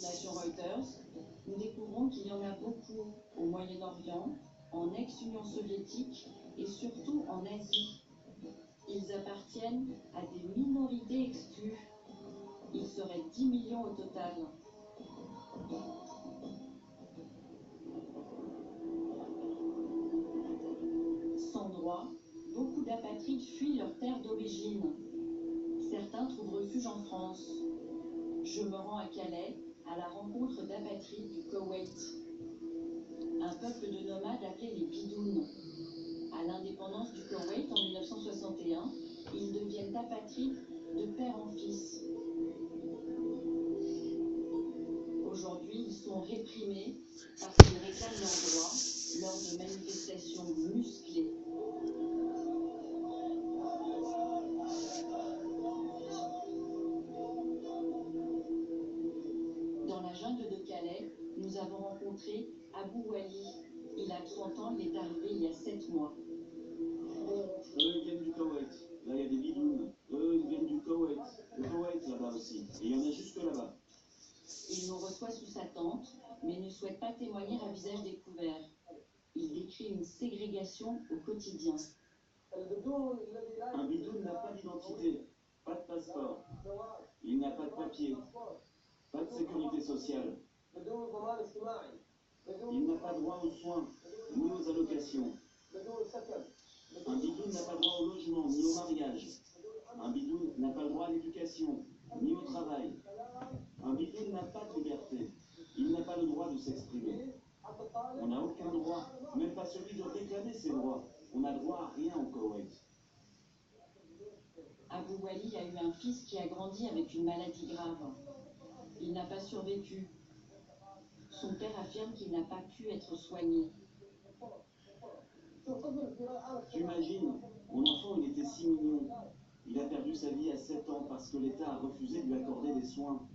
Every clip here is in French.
Nation Reuters, nous découvrons qu'il y en a beaucoup au Moyen-Orient, en ex-Union soviétique et surtout en Asie. Ils appartiennent à des minorités exclues. Il serait 10 millions au total. Sans droit, beaucoup d'apatrides fuient leur terre d'origine. Certains trouvent refuge en France. Je me rends à Calais à la rencontre d'apatrides du Koweït. Un peuple de nomades appelé les bidounes. À l'indépendance du Koweït en 1961, ils deviennent apatrides de père en fils. Aujourd'hui, ils sont réprimés parce qu'ils réclament leurs droits lors de manifestations musclées. Dans la jungle de Calais, nous avons rencontré Abou Wali. Il a 30 ans, il est arrivé il y a 7 mois. Eux, ils viennent du Koweït. Là, il y a des bidounes. Eux, ils viennent du Koweït. Le Koweït, là-bas aussi. Et il y en a jusque là-bas. Il nous reçoit sous sa tente, mais ne souhaite pas témoigner à visage découvert. Il décrit une ségrégation au quotidien. Un bidoune n'a pas d'identité, pas de passeport. Il n'a pas de papier, pas de sécurité sociale. Il n'a pas droit aux soins, ni aux allocations. Un bidoune n'a pas droit au logement, ni au mariage. Un bidoune n'a pas le droit à l'éducation, ni au travail. Un bidoune n'a pas de liberté. Il n'a pas le droit de s'exprimer. On n'a aucun droit, même pas celui de réclamer ses droits. On n'a droit à rien au Koweït. Abou Wali a eu un fils qui a grandi avec une maladie grave. Il n'a pas survécu. Son père affirme qu'il n'a pas pu être soigné. T'imagines, mon enfant, il était 6 millions. Il a perdu sa vie à 7 ans parce que l'État a refusé de lui accorder des soins.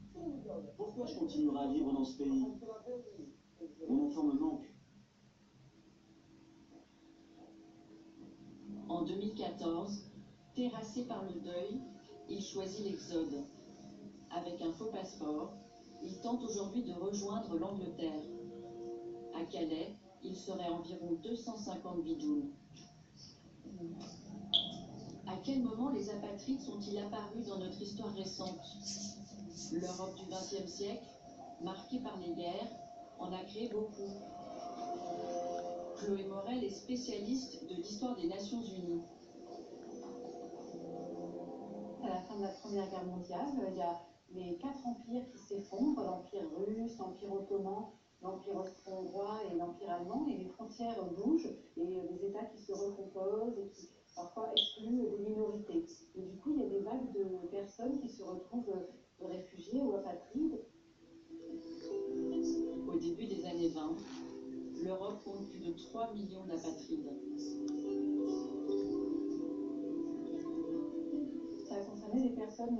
Pourquoi je continuerai à vivre dans ce pays? Mon enfant me manque. En 2014, terrassé par le deuil, il choisit l'exode. Avec un faux passeport, il tente aujourd'hui de rejoindre l'Angleterre. À Calais, il serait environ 250 bidounes. À quel moment les apatrides sont-ils apparus dans notre histoire récente? L'Europe du XXe siècle, marquée par les guerres, en a créé beaucoup. Chloé Morel est spécialiste de l'histoire des Nations Unies. À la fin de la Première Guerre mondiale, il y a les 4 empires qui s'effondrent, l'empire russe, l'empire ottoman, l'empire austro-hongrois et l'empire allemand, et les frontières bougent, et des États qui se recomposent et qui parfois excluent des minorités. Et du coup, il y a des vagues de personnes qui se retrouvent réfugiées ou apatrides. Au début des années 20, l'Europe compte plus de 3 millions d'apatrides. Ça a concerné des personnes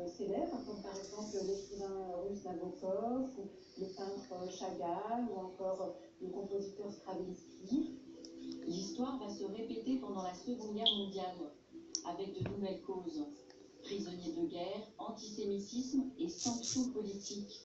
célèbres, comme par exemple l'écrivain russe Nabokov, ou le peintre Chagall, ou encore le compositeur Stravinsky. L'histoire va se répéter pendant la Seconde Guerre mondiale, avec de nouvelles causes. Prisonniers de guerre, antisémitisme et sanctions politiques.